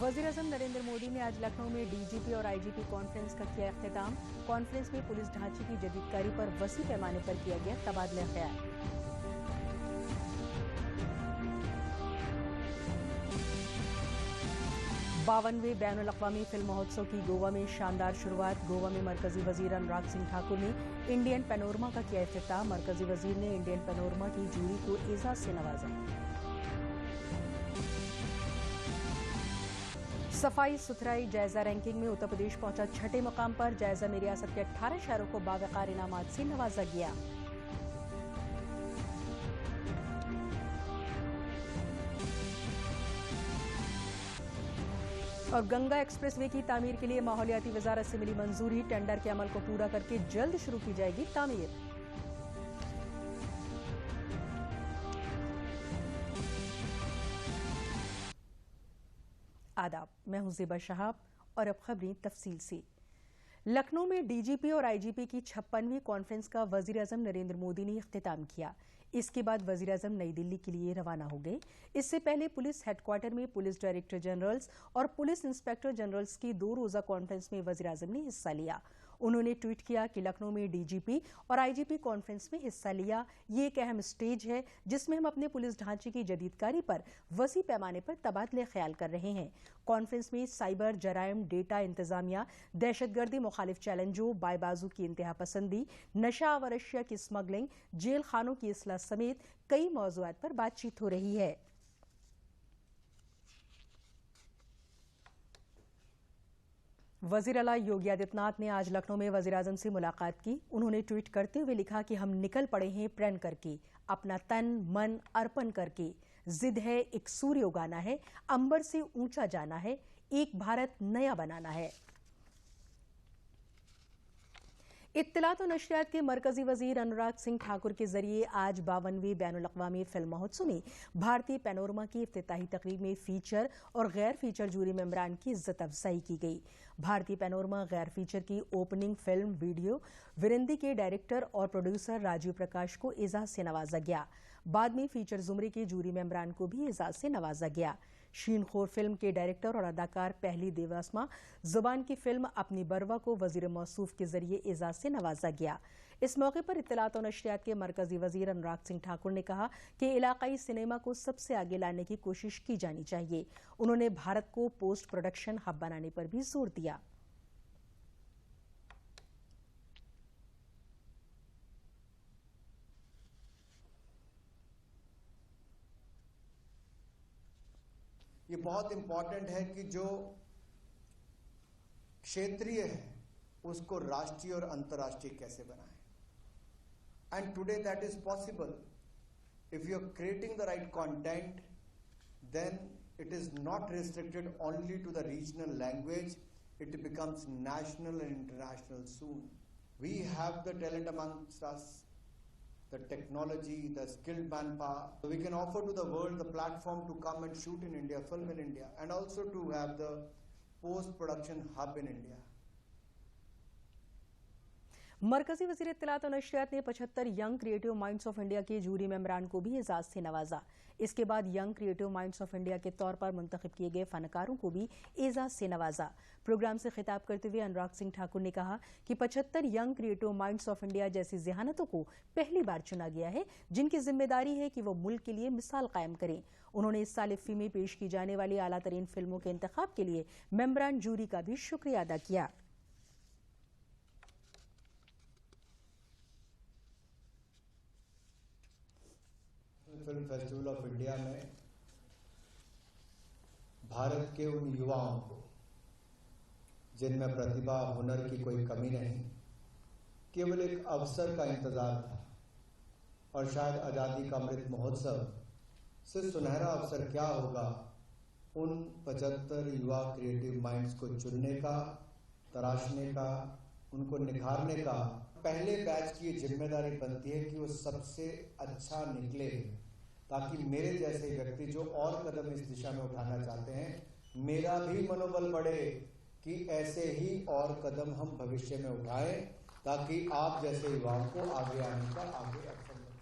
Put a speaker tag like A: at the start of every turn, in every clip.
A: वज़ीर-ए-आज़म नरेंद्र मोदी ने आज लखनऊ में डीजीपी और आईजीपी कॉन्फ्रेंस का किया इख्तिताम। कॉन्फ्रेंस में पुलिस ढांचे की जदीदकारी पर वसी पैमाने पर किया गया तबादला ख्याल। 52वें बैनुल-अक़वामी फिल्म महोत्सव की गोवा में शानदार शुरुआत। गोवा में मरकजी वजीर अनुराग सिंह ठाकुर ने इंडियन पैनोरमा का किया इफ्तिताह। मरकजी वजीर ने इंडियन पैनोरमा की जूरी को एजाज से नवाजा। सफाई सुथराई जायजा रैंकिंग में उत्तर प्रदेश पहुंचा 6ठे मुकाम पर। जायजा में रियासत के 18 शहरों को बावकार इनामात से नवाजा गया। और गंगा एक्सप्रेसवे की तामीर के लिए माहौलियाती वजारत से मिली मंजूरी। टेंडर के अमल को पूरा करके जल्द शुरू की जाएगी तामीर। आदाब, मैं हूं ज़ेबा शहाब और अब खबरें तफसील से। लखनऊ में डीजीपी और आईजीपी की 56वीं कॉन्फ्रेंस का वज़ीर-ए-आज़म नरेंद्र मोदी ने इख्तिताम किया। इसके बाद वज़ीर-ए-आज़म नई दिल्ली के लिए रवाना हो गए। इससे पहले पुलिस हेडक्वार्टर में पुलिस डायरेक्टर जनरल्स और पुलिस इंस्पेक्टर जनरल्स की 2 रोज़ा कॉन्फ्रेंस में वज़ीर-ए-आज़म ने हिस्सा लिया। उन्होंने ट्वीट किया कि लखनऊ में डीजीपी और आईजीपी कॉन्फ्रेंस में हिस्सा लिया। ये एक अहम स्टेज है जिसमें हम अपने पुलिस ढांचे की जदीदकारी पर वसी पैमाने पर तबादले ख्याल कर रहे हैं। कॉन्फ्रेंस में साइबर जराइम, डेटा इंतजामिया, दहशतगर्दी मुखालिफ चैलेंजों, बायबाजू की इंतहा पसंदी, नशा आवर अशिया की स्मगलिंग, जेल खानों की इस्लाह समेत कई मौज़ूआत पर बातचीत हो रही है। वज़ीर आला योगी आदित्यनाथ ने आज लखनऊ में वज़ीर-ए-आज़म से मुलाकात की। उन्होंने ट्वीट करते हुए लिखा कि हम निकल पड़े हैं प्रण करके, अपना तन मन अर्पण करके। जिद है एक सूर्य उगाना है, अंबर से ऊंचा जाना है, एक भारत नया बनाना है। इत्तलात और नशरियात के मरकजी वजीर अनुराग सिंह ठाकुर के जरिए आज 52वें बैनुल-अक़वामी फिल्म महोत्सव में भारतीय पैनोरमा की इफ्तिताही तकरीब में फीचर और गैर फीचर जूरी मेंबरान की इज्जत अफजाई की गई। भारतीय पैनोरमा गैर फीचर की ओपनिंग फिल्म वीडियो विरिंदी के डायरेक्टर और प्रोड्यूसर राजीव प्रकाश को एजाज से नवाजा गया। बाद में फीचर जुमरे के जूरी मेंबरान को भी एजाज से नवाजा गया। शीनखोर फिल्म के डायरेक्टर और अदाकार पहली देवास्मा जुबान की फिल्म अपनी बरवा को वजीर मौसूफ के जरिए एजाज से नवाजा गया। इस मौके पर इत्तलात और नशरियात के मरकजी वजीर अनुराग सिंह ठाकुर ने कहा कि इलाकाई सिनेमा को सबसे आगे लाने की कोशिश की जानी चाहिए। उन्होंने भारत को पोस्ट प्रोडक्शन हब बनाने पर भी जोर दिया।
B: ये बहुत इंपॉर्टेंट है कि जो क्षेत्रीय है उसको राष्ट्रीय और अंतर्राष्ट्रीय कैसे बनाएं। And today that is possible if you are creating the right content, then it is not restricted only to the regional language, it becomes national and international soon. We have the talent amongst us, the technology, the skilled manpower. We can offer to the world the platform to come and shoot in India, film in India, and also to have the post-production hub in India.
A: मरकजी वज़ीर इत्तलात और नशरियात ने 75 young creative minds of India के jury मेंबरान को भी एजाज से नवाजा। इसके बाद young creative minds of India के तौर पर मुंतखब किए गए फनकारों को भी एजाज से नवाजा। प्रोग्राम से खिताब करते हुए अनुराग सिंह ठाकुर ने कहा कि 75 young creative minds of India जैसी ज़हानतों को पहली बार चुना गया है, जिनकी जिम्मेदारी है कि वो मुल्क के लिए मिसाल कायम करें। उन्होंने इस साल इफ्फी में पेश की जाने वाली आला तरीन फिल्मों के इंतखाब के लिए मेंबरान जूरी का भी शुक्रिया अदा किया।
B: फिल्म फेस्टिवल ऑफ इंडिया में भारत के उन युवाओं को जिनमें प्रतिभा हुनर की कोई कमी नहीं, केवल एक अवसर का इंतजार था और शायद आजादी का अमृत महोत्सव से सुनहरा अवसर क्या होगा उन 75 युवा क्रिएटिव माइंड्स को चुनने का, तराशने का, उनको निखारने का। पहले बैच की जिम्मेदारी बनती है कि वो सबसे अच्छा निकले, ताकि मेरे जैसे व्यक्ति जो और कदम इस दिशा में उठाना चाहते हैं, मेरा भी मनोबल बढ़े कि ऐसे ही और कदम हम भविष्य में उठाएं, ताकि आप जैसे युवाओं को आगे आने का आगे अवसर मिले।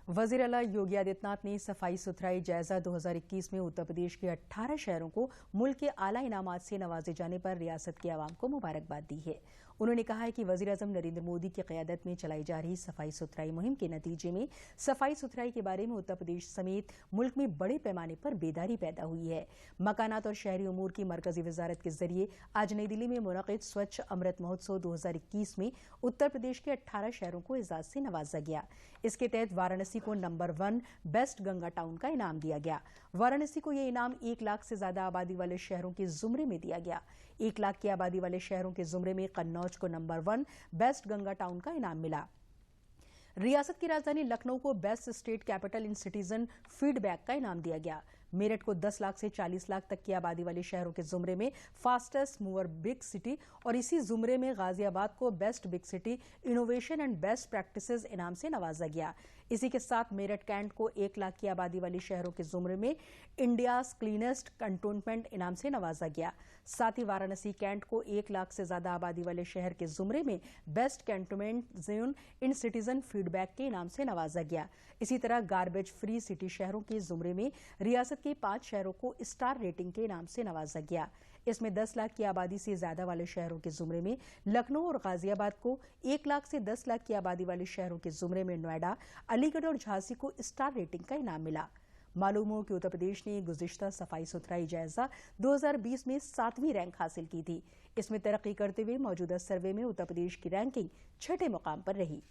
A: वजीर आला योगी आदित्यनाथ ने सफाई सुथराई जायजा 2021 में उत्तर प्रदेश के 18 शहरों को मुल्क के आला इनामात से नवाजे जाने पर रियासत की आवाम को मुबारकबाद दी है। उन्होंने कहा है कि वजीर आजम नरेंद्र मोदी की क़यादत में चलाई जा रही सफाई सुथराई मुहिम के नतीजे में सफाई सुथराई के बारे में उत्तर प्रदेश समेत मुल्क में बड़े पैमाने पर बेदारी पैदा हुई है। मकानात और शहरी उमूर की मरकजी वजारत के जरिए आज नई दिल्ली में मुनक़िद स्वच्छ अमृत महोत्सव 2021 में उत्तर प्रदेश के 18 शहरों को एजाज से नवाजा गया। इसके तहत वाराणसी को नंबर 1 बेस्ट गंगा टाउन का इनाम दिया गया। वाराणसी को यह इनाम 1 लाख से ज्यादा आबादी वाले शहरों के जुमरे में दिया गया। 1 लाख की आबादी वाले शहरों के जुमरे में कन्नौज को नंबर 1 बेस्ट गंगा टाउन का इनाम मिला। रियासत की राजधानी लखनऊ को best state capital in citizen feedback का इनाम दिया गया। मेरठ को 10 लाख से 40 लाख तक की आबादी वाले शहरों के जुमरे में फास्टेस्ट मूवर बिग सिटी और इसी जुमरे में गाजियाबाद को best big city innovation and best practices इनाम से नवाजा गया। इसी के साथ मेरठ कैंट को 1 लाख की आबादी वाले शहरों के जुमरे में इंडियाज क्लीनेस्ट कंटोनमेंट इनाम से नवाजा गया। साथ ही वाराणसी कैंट को 1 लाख से ज्यादा आबादी वाले शहर के जुमरे में बेस्ट कैंटोनमेंट जोन इन सिटीजन फीडबैक के इनाम से नवाजा गया। इसी तरह गार्बेज फ्री सिटी शहरों के जुमरे में रियासत के 5 शहरों को स्टार रेटिंग के इनाम से नवाजा गया। इसमें 10 लाख की आबादी से ज्यादा वाले शहरों के जुमरे में लखनऊ और गाजियाबाद को, 1 लाख से 10 लाख की आबादी वाले शहरों के जुमरे में नोएडा, अलीगढ़ और झांसी को स्टार रेटिंग का इनाम मिला। मालूम हो कि उत्तर प्रदेश ने गुज़िश्ता सफाई सुथराई जायजा 2020 में 7वीं रैंक हासिल की थी। इसमें तरक्की करते हुए मौजूदा सर्वे में उत्तर प्रदेश की रैंकिंग 6ठे मुकाम पर रही।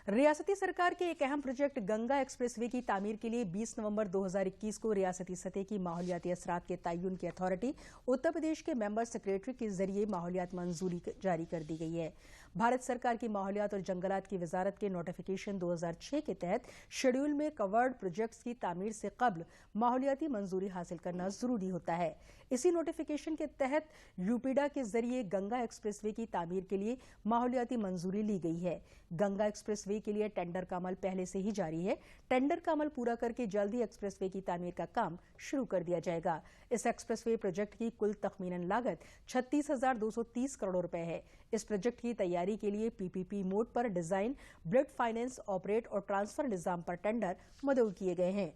A: रियासती सरकार के एक अहम प्रोजेक्ट गंगा एक्सप्रेसवे की तामीर के लिए 20 नवंबर 2021 को रियासती सतह की माहौलियाती असरात के तय्युन की अथॉरिटी उत्तर प्रदेश के मेंबर सेक्रेटरी के जरिए माहौलियात मंजूरी जारी कर दी गई है। भारत सरकार की माहौलियात और जंगलात की वजारत के नोटिफिकेशन 2006 के तहत शेड्यूल में कवर्ड प्रोजेक्ट्स की तामीर से कब्ल माहौलियाती मंजूरी हासिल करना जरूरी होता है। इसी नोटिफिकेशन के तहत यूपीडा के जरिए गंगा एक्सप्रेसवे की तामीर के लिए माहौलियाती मंजूरी ली गई है। गंगा एक्सप्रेसवे के लिए टेंडर का अमल पहले से ही जारी है। टेंडर का अमल पूरा करके जल्द ही एक्सप्रेसवे की तामीर का काम शुरू कर दिया जाएगा। इस एक्सप्रेसवे प्रोजेक्ट की कुल तखमीनन लागत 36,230 करोड़ रुपए है। इस प्रोजेक्ट की तैयारी के लिए पीपीपी मोड पर डिजाइन, ब्लड फाइनेंस, ऑपरेट और ट्रांसफर निजाम पर टेंडर मंजूर किए गए हैं।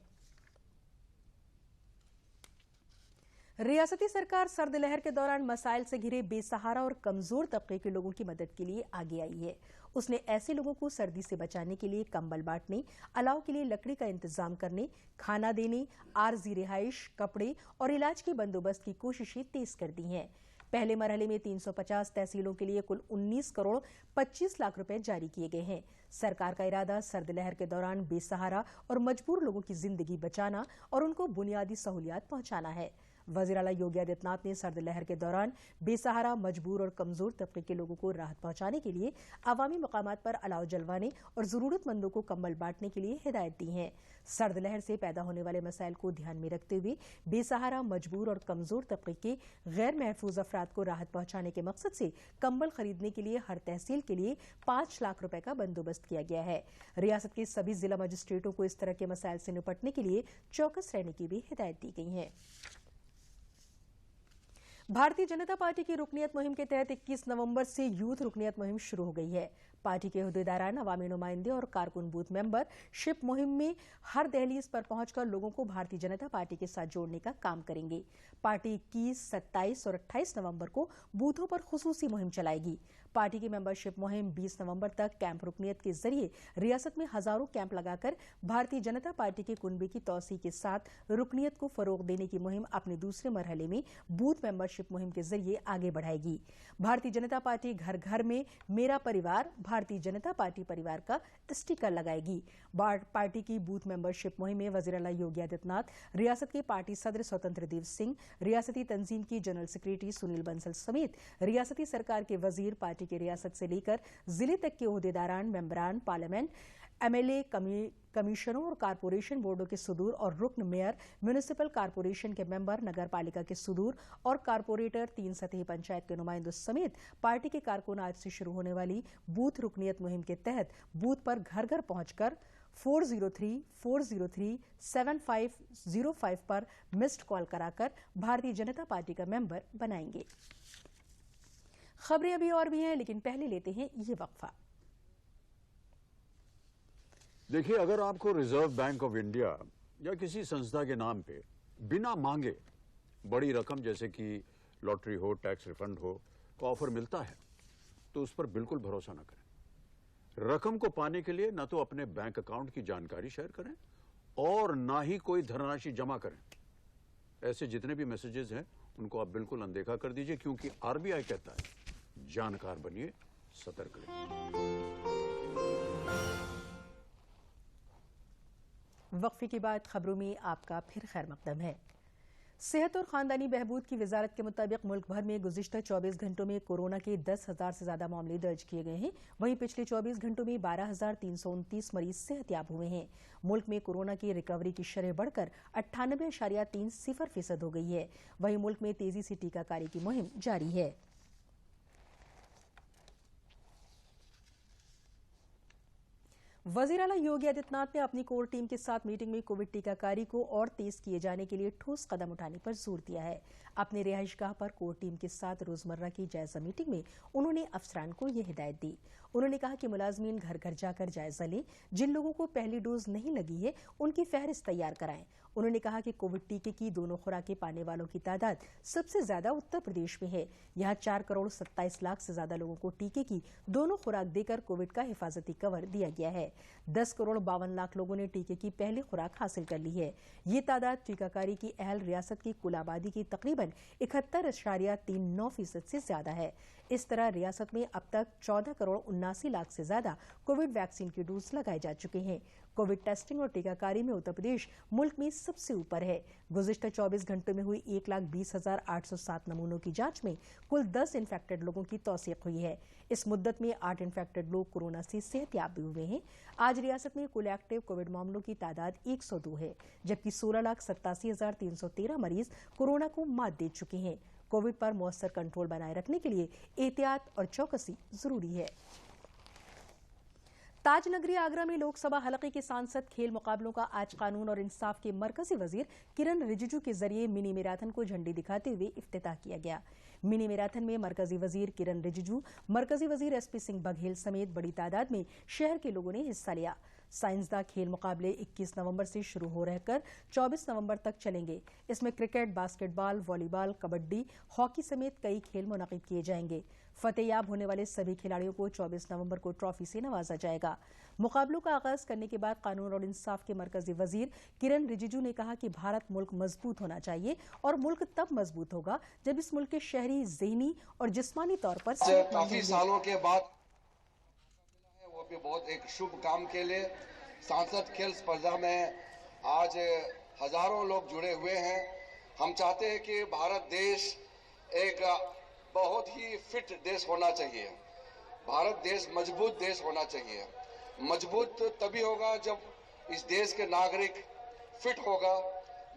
A: रियासती सरकार सर्द लहर के दौरान मसाइल से घिरे बेसहारा और कमजोर तबके के लोगों की मदद के लिए आगे आई है। उसने ऐसे लोगों को सर्दी से बचाने के लिए कंबल बांटने, अलाव के लिए लकड़ी का इंतजाम करने, खाना देने, आरजी रिहाइश, कपड़े और इलाज के बंदोबस्त की कोशिशें तेज कर दी हैं। पहले मरहले में 350 तहसीलों के लिए कुल 19 करोड़ 25 लाख रुपए जारी किए गए हैं। सरकार का इरादा सर्द लहर के दौरान बेसहारा और मजबूर लोगों की जिंदगी बचाना और उनको बुनियादी सहूलियात पहुंचाना है। वज़ीर आला योगी आदित्यनाथ ने सर्द लहर के दौरान बेसहारा, मजबूर और कमजोर तबके के लोगों को राहत पहुंचाने के लिए अवामी मकामात पर अलाव जलवाने और जरूरतमंदों को कंबल बांटने के लिए हिदायत दी है। सर्द लहर से पैदा होने वाले मसाइल को ध्यान में रखते हुए बेसहारा, मजबूर और कमजोर तबके के गैर महफूज अफराद को राहत पहुंचाने के मकसद से कंबल खरीदने के लिए हर तहसील के लिए 5 लाख रुपए का बंदोबस्त किया गया है। रियासत के सभी जिला मजिस्ट्रेटों को इस तरह के मसाइल से निपटने के लिए चौकस रहने की भी हिदायत दी गई है। भारतीय जनता पार्टी की रुकनियत मुहिम के तहत 21 नवंबर से यूथ रुकनियत मुहिम शुरू हो गई है। पार्टी के अहदेदारान, अवामी नुमाइंदे और कारकुन बूथ मेंबरशिप मुहिम में हर दहलीज पर पहुंचकर लोगों को भारतीय जनता पार्टी के साथ जोड़ने का काम करेंगे। पार्टी 21, 27 और 28 नवंबर को बूथों पर खुसूसी मुहिम चलाएगी। पार्टी की मेंबरशिप मुहिम 20 नवंबर तक कैंप रुकनियत के जरिए रियासत में हजारों कैंप लगाकर भारतीय जनता पार्टी के कुनबे की तौसीह के साथ रुकनियत को फरोग देने की मुहिम अपने दूसरे मरहले में बूथ मेंबरशिप मुहिम के जरिए आगे बढ़ाएगी। भारतीय जनता पार्टी घर घर में मेरा परिवार भारतीय जनता पार्टी परिवार का स्टिकर लगाएगी। पार्टी की बूथ मेंबरशिप मुहिम में वज़ीर आला योगी आदित्यनाथ, रियासत के पार्टी सदर स्वतंत्र देव सिंह, रियासती तंजीम की जनरल सेक्रेटरी सुनील बंसल समेत रियासती सरकार के वजीर, पार्टी के रियासत से लेकर जिले तक के ओहदेदारान, मेंबरान पार्लियामेंट, एमएलए, कमिश्नरों और कारपोरेशन बोर्डों के सुदूर और रुकन मेयर, म्यूनिसिपल कारपोरेशन के मेंबर, नगर पालिका के सुदूर और कारपोरेटर, 3 सतही पंचायत के नुमाइंदों समेत पार्टी के कारकुन आज से शुरू होने वाली बूथ रुकनियत मुहिम के तहत बूथ पर घर घर पहुंचकर 403-403-7505 पर मिस्ड कॉल कराकर भारतीय जनता पार्टी का मेंबर बनाएंगे। खबरें अभी और भी हैं, लेकिन पहले लेते हैं ये वक्फा।
C: देखिए, अगर आपको रिजर्व बैंक ऑफ इंडिया या किसी संस्था के नाम पे बिना मांगे बड़ी रकम जैसे कि लॉटरी हो, टैक्स रिफंड हो का ऑफर मिलता है तो उस पर बिल्कुल भरोसा न करें। रकम को पाने के लिए ना तो अपने बैंक अकाउंट की जानकारी शेयर करें और ना ही कोई धनराशि जमा करें। ऐसे जितने भी मैसेजेस हैं उनको आप बिल्कुल अनदेखा कर दीजिए, क्योंकि आरबीआई कहता है जानकार बनिए, सतर्क रहिए।
A: वक्फे के बाद खबरों में आपका फिर खैर मकदम है। सेहत और खानदानी बहबूद की वजारत के मुताबिक मुल्क भर में गुज़िश्ता 24 घंटों में कोरोना के 10,000 से ज्यादा मामले दर्ज किए गए हैं। वहीं पिछले 24 घंटों में 12,329 मरीज सेहतयाब हुए हैं। मुल्क में कोरोना की रिकवरी की शरह बढ़कर 98.30% हो गई है। वहीं मुल्क में तेजी से टीकाकारी की मुहिम जारी है। वज़ीर आला योगी आदित्यनाथ ने अपनी कोर टीम के साथ मीटिंग में कोविड टीकाकारी को और तेज किए जाने के लिए ठोस कदम उठाने पर जोर दिया है। अपने रिहाइशगाह पर कोर टीम के साथ रोजमर्रा की जायजा मीटिंग में उन्होंने अफसरान को यह हिदायत दी। उन्होंने कहा कि मुलाजमीन घर घर जाकर जायजा लें। जिन लोगों को पहली डोज नहीं लगी है उनकी फहरिस्त तैयार कराएं। उन्होंने कहा कि कोविड टीके की दोनों खुराकें पाने वालों की तादाद सबसे ज्यादा उत्तर प्रदेश में है। यहाँ 4 करोड़ 27 लाख से ज्यादा लोगों को टीके की दोनों खुराक देकर कोविड का हिफाजती कवर दिया गया है। 10 करोड़ 52 लाख लोगों ने टीके की पहली खुराक हासिल कर ली है। ये तादाद टीकाकारी की अहल रियासत की कुल आबादी की तकरीबन 71.39% से ज्यादा है। इस तरह रियासत में अब तक 14 करोड़ 79 लाख से ज्यादा कोविड वैक्सीन के डोज लगाए जा चुके हैं। कोविड टेस्टिंग और टीकाकारी में उत्तर प्रदेश मुल्क में सबसे ऊपर है। गुज़िश्ता 24 घंटों में हुई 1,20,807 नमूनों की जांच में कुल 10 इन्फेक्टेड लोगों की तौसीक हुई है। इस मुद्दत में 8 इन्फेक्टेड लोग कोरोना से सेहतयाब भी हुए हैं। आज रियासत में कुल एक्टिव कोविड मामलों की तादाद 102 है, जबकि 16,87,313 मरीज कोरोना को मात दे चुके हैं। कोविड पर मौसर कंट्रोल बनाए रखने के लिए एहतियात और चौकसी जरूरी है। ताज नगरी आगरा में लोकसभा हलके के सांसद खेल मुकाबलों का आज कानून और इंसाफ के मरकजी वजीर किरण रिजिजू के जरिए मिनी मैराथन को झंडी दिखाते हुए इफ्तिताह किया गया। मिनी मैराथन में मरकजी वजीर किरण रिजिजू, मरकजी वजीर एसपी सिंह बघेल समेत बड़ी तादाद में शहर के लोगों ने हिस्सा लिया। साइंसदा खेल मुकाबले 21 नवंबर से शुरू हो रहकर 24 नवंबर तक चलेंगे। इसमें cricket, basketball, volleyball, kabaddi, hockey समेत कई खेल मुनक़िद किए जाएंगे। फतेहयाब होने वाले सभी खिलाड़ियों को 24 नवंबर को ट्रॉफी से नवाजा जाएगा। मुकाबलों का आगाज करने के बाद कानून और इंसाफ के मरकजी वजीर किरण रिजिजू ने कहा कि भारत मुल्क मजबूत होना चाहिए और मुल्क तब मजबूत होगा जब इस मुल्क के शहरी ज़हनी और जिस्मानी तौर पर
D: काफी सालों के बाद वो भी बहुत एक शुभ काम के लिए सांसद खेल स्पर्धा में आज हजारों लोग जुड़े हुए हैं। हम चाहते हैं कि भारत देश एक बहुत ही फिट देश होना चाहिए। भारत देश मजबूत देश होना चाहिए। मजबूत तभी होगा जब इस देश के नागरिक फिट होगा,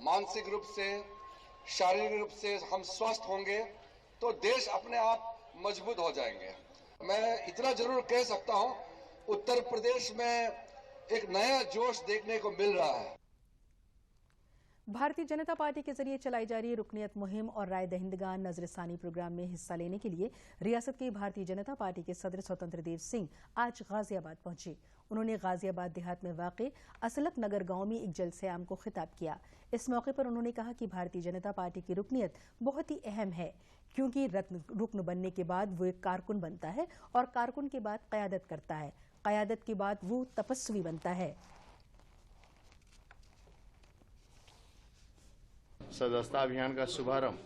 D: मानसिक रूप से, शारीरिक रूप से हम स्वस्थ होंगे तो देश अपने आप मजबूत हो जाएंगे। मैं इतना जरूर कह सकता हूं, उत्तर प्रदेश में एक नया जोश देखने को मिल रहा है।
A: भारतीय जनता पार्टी के जरिए चलाई जा रही रुकनियत मुहिम और राय दहिंदगान नजरसानी प्रोग्राम में हिस्सा लेने के लिए रियासत के भारतीय जनता पार्टी के सदर स्वतंत्र देव सिंह आज गाजियाबाद पहुंचे। उन्होंने गाजियाबाद देहात में वाक़े असलक नगर गांव में एक जलसे आम को खिताब किया। इस मौके पर उन्होंने कहा कि भारतीय जनता पार्टी की रुकनियत बहुत ही अहम है, क्योंकि रुकन बनने के बाद वो एक कारकुन बनता है और कारकुन के बाद क़यादत करता है, क़यादत के बाद वो तपस्वी बनता है।
E: सदस्यता अभियान का शुभारंभ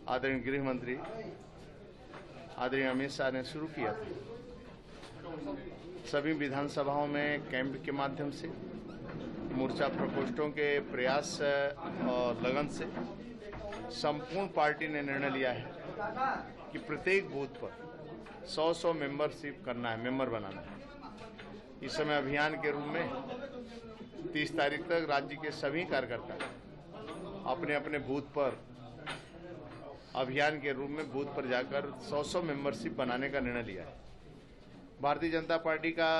E: आदरणीय गृह मंत्री आदरणीय अमित शाह ने शुरू किया था। सभी विधानसभाओं में कैंप के माध्यम से, मोर्चा प्रकोष्ठों के प्रयास और लगन से संपूर्ण पार्टी ने निर्णय लिया है कि प्रत्येक बूथ पर 100 मेंबरशिप करना है, मेंबर बनाना है। इस समय अभियान के रूप में 30 तारीख तक राज्य के सभी कार्यकर्ता अपने अपने बूथ पर अभियान के रूप में बूथ पर जाकर 100 मेंबरशिप बनाने का निर्णय लिया है। भारतीय जनता पार्टी का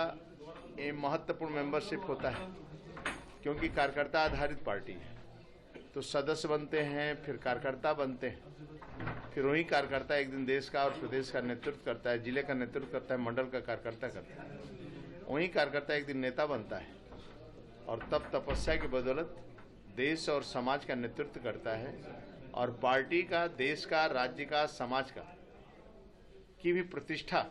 E: ये महत्वपूर्ण मेंबरशिप होता है, क्योंकि कार्यकर्ता आधारित पार्टी है। तो सदस्य बनते हैं, फिर कार्यकर्ता बनते हैं, फिर वही कार्यकर्ता एक दिन देश का और प्रदेश का नेतृत्व करता है, जिले का नेतृत्व करता है, मंडल का कार्यकर्ता करता है। वही कार्यकर्ता एक दिन नेता बनता है और तब तपस्या की बदौलत देश और समाज का नेतृत्व करता है और पार्टी का, देश का, राज्य का, समाज का की भी प्रतिष्ठा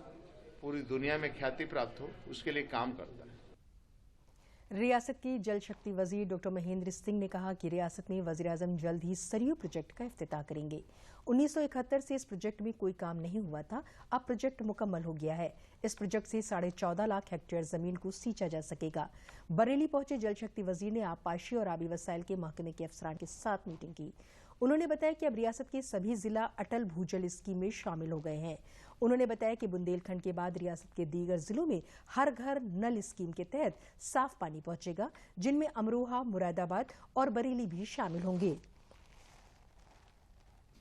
E: पूरी दुनिया में ख्याति प्राप्त हो, उसके लिए काम करता है।
A: रियासत के जल शक्ति वजीर डॉक्टर महेंद्र सिंह ने कहा कि रियासत में वजीर-ए-आज़म जल्द ही सरयू प्रोजेक्ट का इफ्तिताह करेंगे। 1971 से इस प्रोजेक्ट में कोई काम नहीं हुआ था, अब प्रोजेक्ट मुकम्मल हो गया है। इस प्रोजेक्ट से 14.5 लाख हेक्टेयर जमीन को सींचा जा सकेगा। बरेली पहुंचे जल शक्ति वजीर ने आबपाशी और आबी वसाइल के महकमे के अफसरान के साथ मीटिंग की। उन्होंने बताया कि अब रियासत के सभी जिला अटल भूजल स्कीम में शामिल हो गए हैं। उन्होंने बताया कि बुंदेलखंड के बाद रियासत के दीगर जिलों में हर घर नल स्कीम के तहत साफ पानी पहुंचेगा, जिनमें अमरोहा, मुरादाबाद और बरेली भी शामिल होंगे।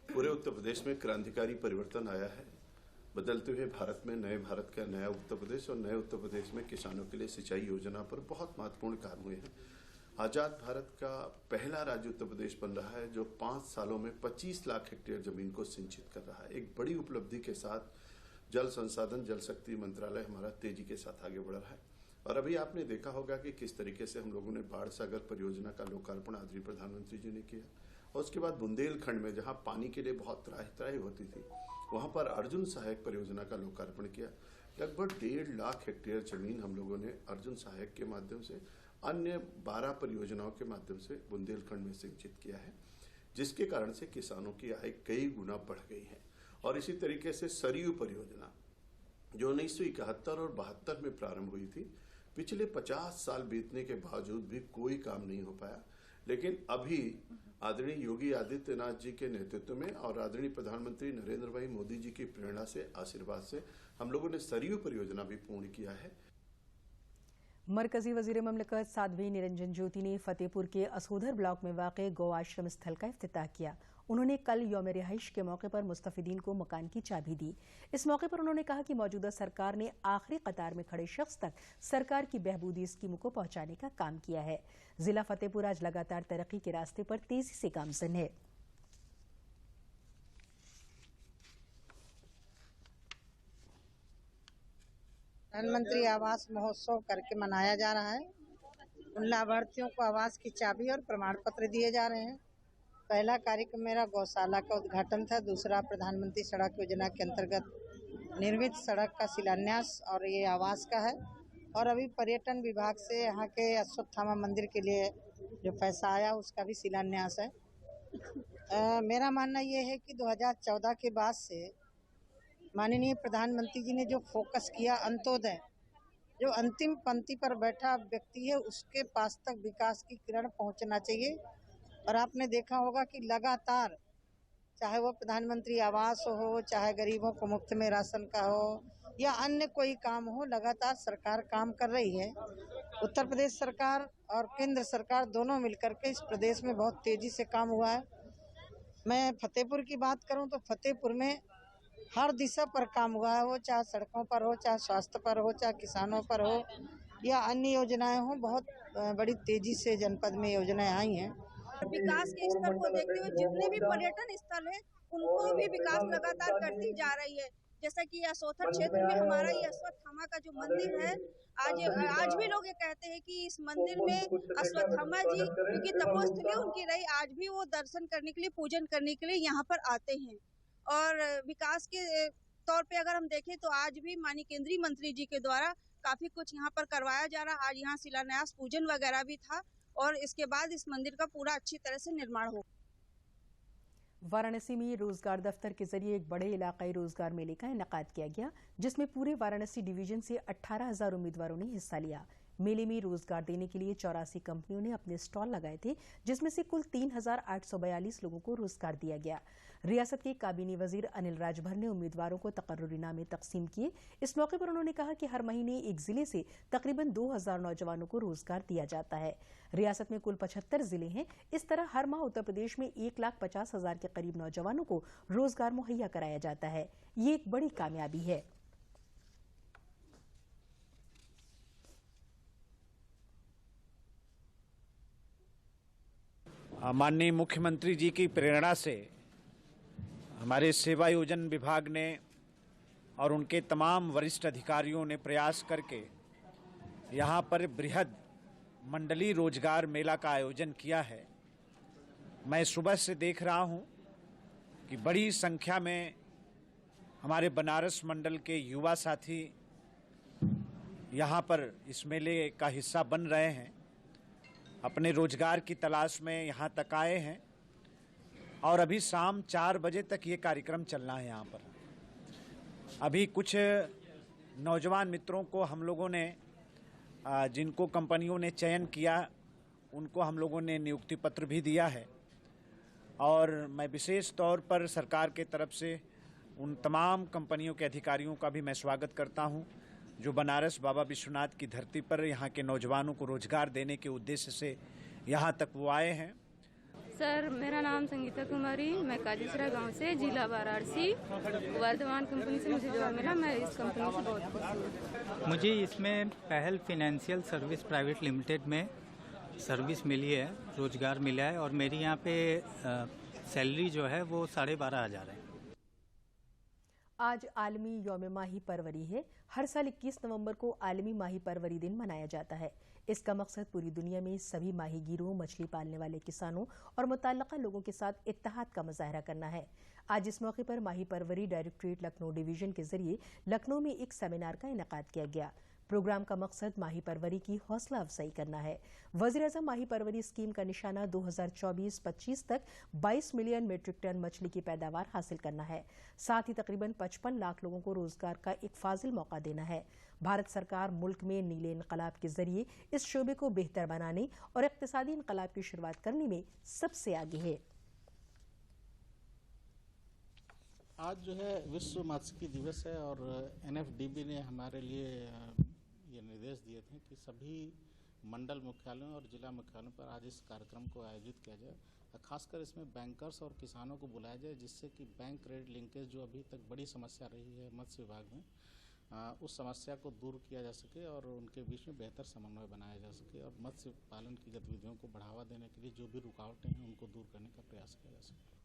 F: पूरे उत्तर प्रदेश में क्रांतिकारी परिवर्तन आया है। बदलते हुए भारत में नए भारत का नया उत्तर प्रदेश और नए उत्तर प्रदेश में किसानों के लिए सिंचाई योजना पर बहुत महत्वपूर्ण काम हुए हैं। आजाद भारत का पहला राज्य उत्तर प्रदेश बन रहा है जो 5 सालों में 25 लाख हेक्टेयर जमीन को सिंचित कर रहा है। एक बड़ी उपलब्धि के साथ जल संसाधन जल शक्ति मंत्रालय हमारा तेजी के साथ आगे बढ़ रहा है। और अभी आपने देखा होगा कि किस तरीके से हम लोगों ने बाढ़ सागर परियोजना का लोकार्पण आदरणीय प्रधानमंत्री जी ने किया और उसके बाद बुंदेलखंड में जहां पानी के लिए बहुत त्राही होती थी, वहां पर अर्जुन सहायक परियोजना का लोकार्पण किया। लगभग 1.5 लाख हेक्टेयर जमीन हम लोगों ने अर्जुन सहायक के माध्यम से, अन्य 12 परियोजनाओं के माध्यम से बुंदेलखंड में सिंचित किया है, जिसके कारण से किसानों की आय कई गुना बढ़ गई है। और इसी तरीके से सरयू परियोजना जो 1971 और 72 में प्रारंभ हुई थी, पिछले 50 साल बीतने के बावजूद भी कोई काम नहीं हो पाया। लेकिन अभी आदरणीय योगी आदित्यनाथ जी के नेतृत्व में और आदरणीय प्रधानमंत्री नरेंद्र भाई मोदी जी की प्रेरणा से, आशीर्वाद से हम लोगों ने सरयू परियोजना भी पूर्ण किया है।
A: मरकजी वजीर ममलकत साध्वी निरंजन ज्योति ने फतेहपुर के असोधर ब्लॉक में वाक़े गौ आश्रम स्थल का इफ्तिताह किया। उन्होंने कल यौम रिहाइश के मौके पर मुस्तफिदीन को मकान की चाबी दी। इस मौके पर उन्होंने कहा कि मौजूदा सरकार ने आखिरी कतार में खड़े शख्स तक सरकार की बहबूदी स्कीमों को पहुंचाने का काम किया है। जिला फतेहपुर आज लगातार तरक्की के रास्ते पर तेजी से गामजन है।
G: प्रधानमंत्री आवास महोत्सव करके मनाया जा रहा है। उन लाभार्थियों को आवास की चाबी और प्रमाण पत्र दिए जा रहे हैं। पहला कार्यक्रम मेरा गौशाला का उद्घाटन था, दूसरा प्रधानमंत्री सड़क योजना के अंतर्गत निर्मित सड़क का शिलान्यास और ये आवास का है। और अभी पर्यटन विभाग से यहाँ के अश्वत्थामा मंदिर के लिए जो पैसा आया उसका भी शिलान्यास है। मेरा मानना ये है कि 2014 के बाद से माननीय प्रधानमंत्री जी ने जो फोकस किया, अंत्योदय, जो अंतिम पंक्ति पर बैठा व्यक्ति है उसके पास तक विकास की किरण पहुंचना चाहिए। और आपने देखा होगा कि लगातार, चाहे वो प्रधानमंत्री आवास हो, चाहे गरीबों को मुफ्त में राशन का हो या अन्य कोई काम हो, लगातार सरकार काम कर रही है। उत्तर प्रदेश सरकार और केंद्र सरकार दोनों मिलकर के इस प्रदेश में बहुत तेजी से काम हुआ है। मैं फतेहपुर की बात करूं तो फतेहपुर में हर दिशा पर काम हुआ है, वो चाहे सड़कों पर हो, चाहे स्वास्थ्य पर हो, चाहे किसानों पर हो या अन्य योजनाएं हो। बहुत बड़ी तेजी से जनपद में योजनाएं आई हैं।
H: विकास के स्तर को देखते हुए जितने भी पर्यटन स्थल हैं उनको भी विकास लगातार करती जा रही है। जैसा कि असोथर क्षेत्र में हमारा ये अश्वत्थामा का जो मंदिर है, आज भी लोग ये कहते हैं कि इस मंदिर में अश्वत्थामा जी, क्योंकि तपोस्थली उनकी रही, आज भी वो दर्शन करने के लिए, पूजन करने के लिए यहाँ पर आते हैं। और विकास के तौर पे अगर हम देखें तो आज भी माननीय केंद्रीय मंत्री जी के द्वारा काफी कुछ यहाँ पर करवाया जा रहा है। आज यहाँ शिलान्यास पूजन वगैरह भी था और इसके बाद इस मंदिर का पूरा अच्छी तरह से निर्माण हो।
A: वाराणसी में रोजगार दफ्तर के जरिए एक बड़े इलाकाई रोजगार मेले का इनेकाद किया गया, जिसमें पूरे वाराणसी डिवीजन से 18,000 उम्मीदवारों ने हिस्सा लिया। मेले में रोजगार देने के लिए 84 कंपनियों ने अपने स्टॉल लगाए थे, जिसमें से कुल 3,842 लोगों को रोजगार दिया गया। रियासत के काबीनी वजीर अनिल राजभर ने उम्मीदवारों को तकर्रुरीनामे तकसीम किए। इस मौके पर उन्होंने कहा कि हर महीने एक जिले से तकरीबन 2,000 नौजवानों को रोजगार दिया जाता है। रियासत में कुल 75 जिले हैं। इस तरह हर माह उत्तर प्रदेश में 1,50,000 के करीब नौजवानों को रोजगार मुहैया कराया जाता है। ये एक बड़ी कामयाबी है।
I: माननीय मुख्यमंत्री जी की प्रेरणा से हमारे सेवा योजन विभाग ने और उनके तमाम वरिष्ठ अधिकारियों ने प्रयास करके यहाँ पर बृहद मंडलीय रोजगार मेला का आयोजन किया है। मैं सुबह से देख रहा हूँ कि बड़ी संख्या में हमारे बनारस मंडल के युवा साथी यहाँ पर इस मेले का हिस्सा बन रहे हैं, अपने रोजगार की तलाश में यहाँ तक आए हैं और अभी शाम 4 बजे तक ये कार्यक्रम चलना है। यहाँ पर अभी कुछ नौजवान मित्रों को हम लोगों ने, जिनको कंपनियों ने चयन किया, उनको हम लोगों ने नियुक्ति पत्र भी दिया है और मैं विशेष तौर पर सरकार के तरफ से उन तमाम कंपनियों के अधिकारियों का भी मैं स्वागत करता हूं जो बनारस बाबा विश्वनाथ की धरती पर यहाँ के नौजवानों को रोजगार देने के उद्देश्य से यहाँ तक वो आए हैं।
J: सर, मेरा नाम संगीता कुमारी, मैं काजीसरा गांव से, जिला वाराणसी, वर्धमान कंपनी से मुझे जॉब मिला। मैं इस कंपनी से बहुत खुश हूँ।
K: मुझे इसमें पहल फाइनेंशियल सर्विस प्राइवेट लिमिटेड में सर्विस मिली है, रोजगार मिला है और मेरी यहाँ पे सैलरी जो है वो 12,500 है।
A: आज आलमी यौम माही परवरी है। हर साल 21 नवंबर को आलमी माही परवरी दिन मनाया जाता है। इसका मकसद पूरी दुनिया में सभी माहीगीरों, मछली पालने वाले किसानों और मुतल्लका लोगों के साथ इत्तेहाद का मुजाहरा करना है। आज इस मौके पर माही परवरी डायरेक्टरेट लखनऊ डिवीजन के जरिए लखनऊ में एक सेमिनार का इनेकाद किया गया। प्रोग्राम का मकसद माही परवरी की हौसला अफजाई करना है। वज़ीर-ए-आज़म माही परवरी स्कीम का निशाना 2024-25 तक 22 मिलियन मीट्रिक टन मछली की पैदावार हासिल करना है। साथ ही तकरीबन 55 लाख लोगों को रोजगार का एक फाजिल मौका देना है। भारत सरकार मुल्क में नीले इनकलाब के जरिए इस शोबे को बेहतर बनाने और इक्तिसादी इनकलाब की शुरुआत करने में सबसे आगे है।
L: आज जो है विश्व मात्स्यिकी दिवस है और NFDB ने हमारे लिए ये निर्देश दिए थे कि सभी मंडल मुख्यालयों और जिला मुख्यालयों पर आज इस कार्यक्रम को आयोजित किया जाए। खासकर इसमें बैंकर्स और किसानों को बुलाया जाए, जिससे कि बैंक क्रेडिट लिंकेज जो अभी तक बड़ी समस्या रही है मत्स्य विभाग में, उस समस्या को दूर किया जा सके और उनके बीच में बेहतर समन्वय बनाया जा सके और मत्स्य पालन की गतिविधियों को बढ़ावा देने के लिए जो भी रुकावटें हैं उनको दूर करने का प्रयास किया जा सके।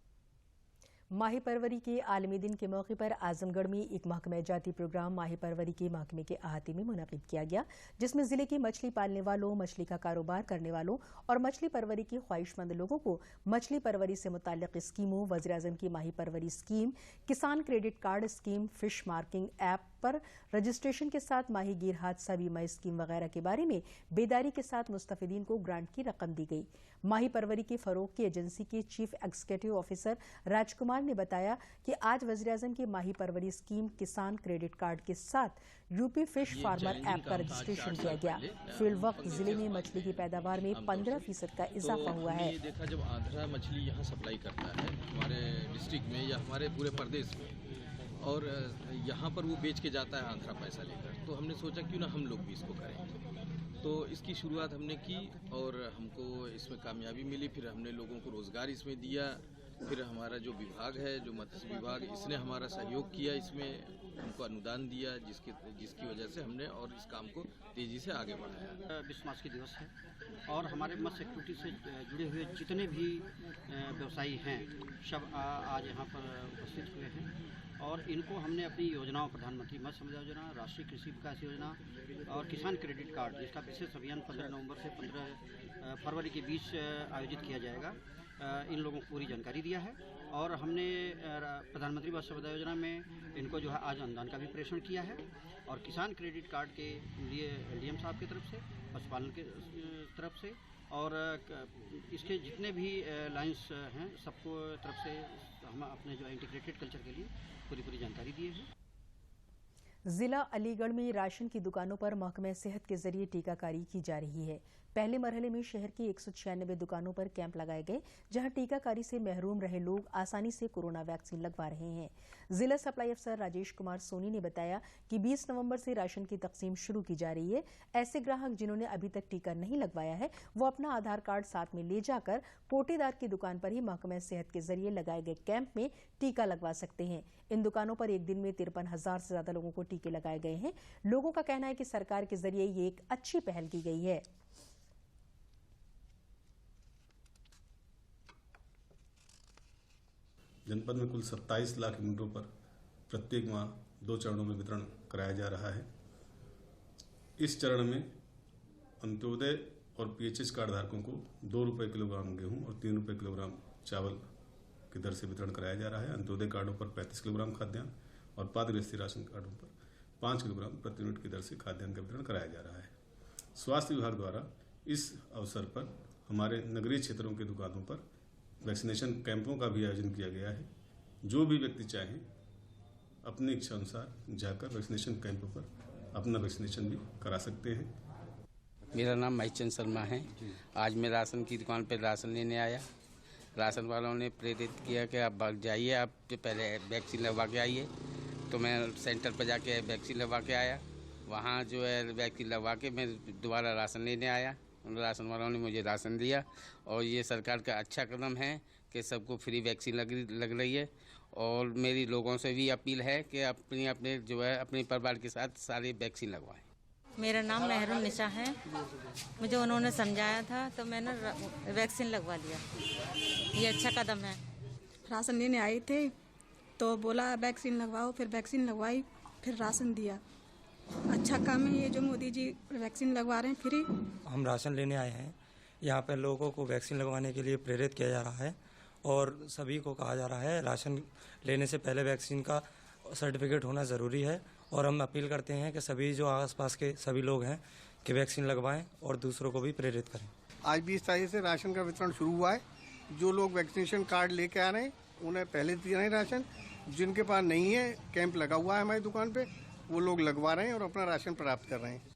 A: माही परवरी के आलमी दिन के मौके पर आजमगढ़ में एक महकमा जाती प्रोग्राम माही परवरी के महकमे के अहाते में मुनक़िद किया गया, जिसमें जिले के मछली पालने वालों, मछली का कारोबार करने वालों और मछली परवरी के ख्वाहिशमंद लोगों को मछली परवरी से मुताल्लिक़ स्कीमों, वज़ीर-ए-आज़म की माही परवरी स्कीम, किसान credit card scheme, fish marking app पर रजिस्ट्रेशन के साथ माहीगीर हादसा बीमा स्कीम वगैरह के बारे में बेदारी के साथ मुस्तफिदीन को ग्रांट की रकम दी गई। माही परवरी के फरोग की एजेंसी के चीफ एग्जीक्यूटिव ऑफिसर राजकुमार ने बताया कि आज वज़ीर-ए-आज़म की माही परवरी स्कीम किसान क्रेडिट कार्ड के साथ यूपी फिश फार्मर ऐप का रजिस्ट्रेशन किया गया। फील्ड वक्त जिले में मछली की पैदावार में 15% का इजाफा हुआ है।
M: देखा जब आंध्रा मछली यहाँ सप्लाई करता है हमारे डिस्ट्रिक्ट में या हमारे पूरे प्रदेश में और यहाँ पर वो बेच के जाता है आंध्रा पैसा लेकर, तो हमने सोचा क्यों ना हम लोग भी इसको करें। तो इसकी शुरुआत हमने की और हमको इसमें कामयाबी मिली। फिर हमने लोगों को रोज़गार इसमें दिया। फिर हमारा जो विभाग है, जो मत्स्य विभाग, इसने हमारा सहयोग किया, इसमें हमको अनुदान दिया, जिसकी वजह से हमने और इस काम को तेज़ी से आगे बढ़ाया।
N: विश्व मात्स्यिकी दिवस है और हमारे मत्स्य एक्टिविटी से जुड़े हुए जितने भी व्यवसायी हैं सब आज यहाँ पर उपस्थित हुए हैं और इनको हमने अपनी योजनाओं, प्रधानमंत्री मत्स्य संपदा योजना, राष्ट्रीय कृषि विकास योजना और किसान क्रेडिट कार्ड, जिसका विशेष अभियान 15 नवंबर से 15 फरवरी के बीच आयोजित किया जाएगा, इन लोगों को पूरी जानकारी दिया है। और हमने प्रधानमंत्री मत्स्य संपदा योजना में इनको जो है आज अनुदान का भी प्रेषण किया है और किसान क्रेडिट कार्ड के लिए LDM साहब की तरफ से, पशुपालन के तरफ से और इसके जितने भी लाइन्स हैं सबको तरफ से हम अपने जो इंटीग्रेटेड कल्चर के लिए पूरी जानकारी दिए हैं।
A: जिला अलीगढ़ में राशन की दुकानों पर महकमा सेहत के जरिए टीकाकारी की जा रही है। पहले मरहले में शहर की 196 दुकानों पर कैंप लगाए गए, जहां टीकाकारी से महरूम रहे लोग आसानी से कोरोना वैक्सीन लगवा रहे हैं। जिला सप्लाई अफसर राजेश कुमार सोनी ने बताया कि 20 नवंबर से राशन की तकसीम शुरू की जा रही है। ऐसे ग्राहक जिन्होंने अभी तक टीका नहीं लगवाया है, वो अपना आधार कार्ड साथ में ले जाकर पोटेदार की दुकान पर ही महकमा सेहत के जरिए लगाए गए कैंप में टीका लगवा सकते हैं। इन दुकानों पर एक दिन में 53,000 से ज्यादा लोगों को टीके लगाए गए हैं। लोगों का कहना है कि सरकार के जरिए ये एक अच्छी पहल की गई है।
O: जनपद में कुल 27 लाख यूनिटों पर प्रत्येक माह 2 चरणों में वितरण कराया जा रहा है। इस चरण में अंत्योदय और पीएचएस कार्ड धारकों को 2 रुपये किलोग्राम गेहूं और 3 रुपये किलोग्राम चावल की दर से वितरण कराया जा रहा है। अंत्योदय कार्डों पर 35 किलोग्राम खाद्यान्न और पात्रगृहस्थी राशन कार्डों पर 5 किलोग्राम प्रति यूनिट की दर से खाद्यान्न का वितरण कराया जा रहा है। स्वास्थ्य विभाग द्वारा इस अवसर पर हमारे नगरीय क्षेत्रों के दुकानों पर वैक्सीनेशन कैंपों का भी आयोजन किया गया है। जो भी व्यक्ति चाहें अपनी इच्छा अनुसार जाकर वैक्सीनेशन कैंपों पर अपना वैक्सीनेशन भी करा सकते हैं।
P: मेरा नाम महेशचंद शर्मा है। आज मैं राशन की दुकान पर राशन लेने आया। राशन वालों ने प्रेरित किया कि आप जाइए, आप पहले वैक्सीन लगवा के आइए। तो मैं सेंटर पर जाके वैक्सीन लगवा के आया। वहाँ जो है वैक्सीन लगवा के मैं दोबारा राशन लेने आया। राशन वालों ने मुझे राशन दिया और ये सरकार का अच्छा कदम है कि सबको फ्री वैक्सीन लग रही है। और मेरी लोगों से भी अपील है कि अपने जो है अपने परिवार के साथ सारे वैक्सीन लगवाएं।
Q: मेरा नाम मेहरून निशा है। मुझे उन्होंने समझाया था तो मैंने वैक्सीन लगवा लिया। ये अच्छा कदम है।
R: राशन लेने आए थे तो बोला वैक्सीन लगवाओ, फिर वैक्सीन लगवाई, फिर राशन दिया। अच्छा काम है ये जो मोदी जी वैक्सीन लगवा रहे हैं फ्री।
S: हम राशन लेने आए हैं। यहाँ पर लोगों को वैक्सीन लगवाने के लिए प्रेरित किया जा रहा है और सभी को कहा जा रहा है राशन लेने से पहले वैक्सीन का सर्टिफिकेट होना ज़रूरी है। और हम अपील करते हैं कि सभी जो आसपास के सभी लोग हैं कि वैक्सीन लगवाएं और दूसरों को भी प्रेरित करें।
T: आज 20 तारीख से राशन का वितरण शुरू हुआ है। जो लोग वैक्सीनेशन कार्ड लेके आ रहे हैं उन्हें पहले दिया है राशन। जिनके पास नहीं है, कैंप लगा हुआ है हमारी दुकान पे, वो लोग लगवा रहे हैं और अपना राशन प्राप्त कर रहे हैं।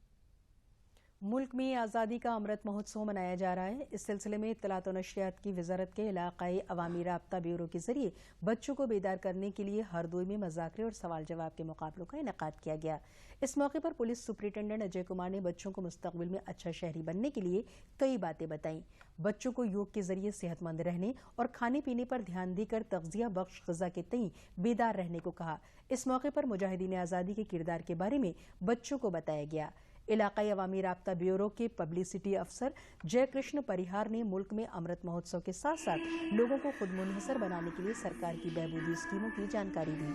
A: मुल्क में आज़ादी का अमृत महोत्सव मनाया जा रहा है। इस सिलसिले में इत्तलात और नशरियात की वजारत के इलाकाई अवामी राब्ता ब्यूरो के जरिए बच्चों को बेदार करने के लिए हरदोई में मज़ाकरे और सवाल जवाब के मुकाबलों का इनेकाद किया गया। इस मौके पर पुलिस सुपरिटेंडेंट अजय कुमार ने बच्चों को मुस्तकबिल में अच्छा शहरी बनने के लिए कई बातें बताईं। बच्चों को योग के जरिए सेहतमंद रहने और खाने पीने पर ध्यान देकर तग़ज़िया बख्श ग़िज़ा के तई बेदार रहने को कहा। इस मौके पर मुजाहिदीन आज़ादी के किरदार के बारे में बच्चों को बताया गया। इलाकाई अवामी राब्ता ब्यूरो के पब्लिसिटी अफसर जय कृष्ण परिहार ने मुल्क में अमृत महोत्सव के साथ साथ लोगों को खुद मुनहसर बनाने के लिए सरकार की बहबूदी स्कीमों की जानकारी दी।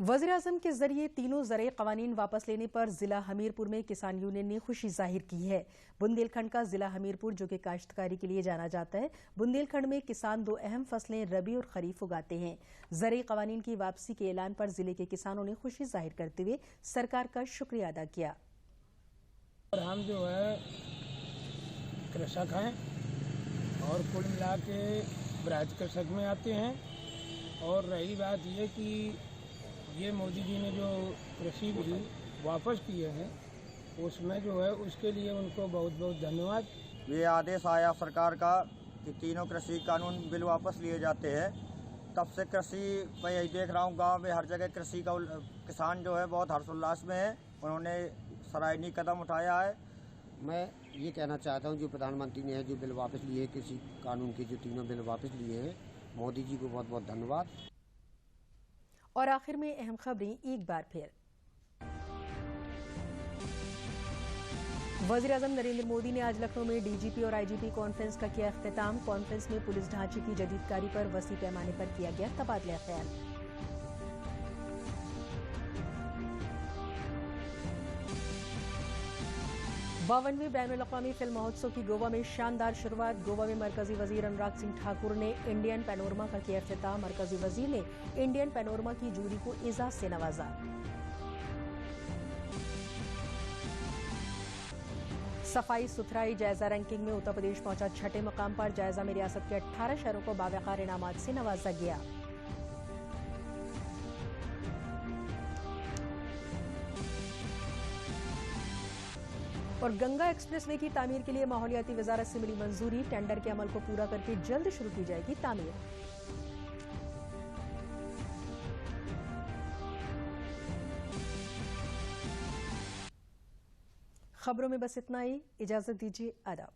A: वज़ीर आज़म के जरिए तीनों ज़रई क़वानीन वापस लेने पर जिला हमीरपुर में किसान यूनियन ने खुशी जाहिर की है। बुंदेलखंड का जिला हमीरपुर जो कि काश्तकारी के लिए जाना जाता है, बुंदेलखंड में किसान 2 अहम फसलें रबी और खरीफ उगाते हैं। ज़रई क़वानीन की वापसी के ऐलान पर जिले के किसानों ने खुशी जाहिर करते हुए सरकार का शुक्रिया अदा किया।
U: और हम जो है कृषक हैं और कुल मिला के ब्राज कृषक में आते हैं। और रही बात ये कि ये मोदी जी ने जो कृषि बिल वापस किए हैं उसमें जो है उसके लिए उनको बहुत बहुत धन्यवाद।
V: ये आदेश आया सरकार का कि तीनों कृषि कानून बिल वापस लिए जाते हैं, तब से कृषि मैं यही देख रहा हूँ गांव में हर जगह कृषि का किसान जो है बहुत हर्षोल्लास में है। उन्होंने सराहनीय कदम उठाया है।
W: मैं ये कहना चाहता हूँ जो प्रधानमंत्री ने जो बिल वापस लिए कृषि कानून के जो तीनों बिल वापस लिए हैं, मोदी जी को बहुत बहुत धन्यवाद।
A: और आखिर में अहम खबरें एक बार फिर। वज़ीर आज़म नरेंद्र मोदी ने आज लखनऊ में डीजीपी और आईजीपी कॉन्फ्रेंस का किया इख्तिताम। कॉन्फ्रेंस में पुलिस ढांचे की जदीदकारी पर वसी पैमाने पर किया गया तबादला ख्याल। बावनवें बैनुल-अक़वामी फिल्म महोत्सव की गोवा में शानदार शुरुआत। गोवा में मरकजी वजीर अनुराग सिंह ठाकुर ने इंडियन पैनोरमा का किया इफ्तिताम। मरकजी वजीर ने इंडियन पैनोरमा की जूरी को एजाज से नवाजा। सफाई सुथराई जायजा रैंकिंग में उत्तर प्रदेश पहुंचा 6ठे मकाम पर। जायजा में रियासत के 18 शहरों को बावकार इनामात से नवाजा गया। और गंगा एक्सप्रेसवे की तामीर के लिए माहौलियाती वजारत से मिली मंजूरी। टेंडर के अमल को पूरा करके जल्द शुरू की जाएगी तामीर। खबरों में बस इतना ही। इजाजत दीजिए। आदाब।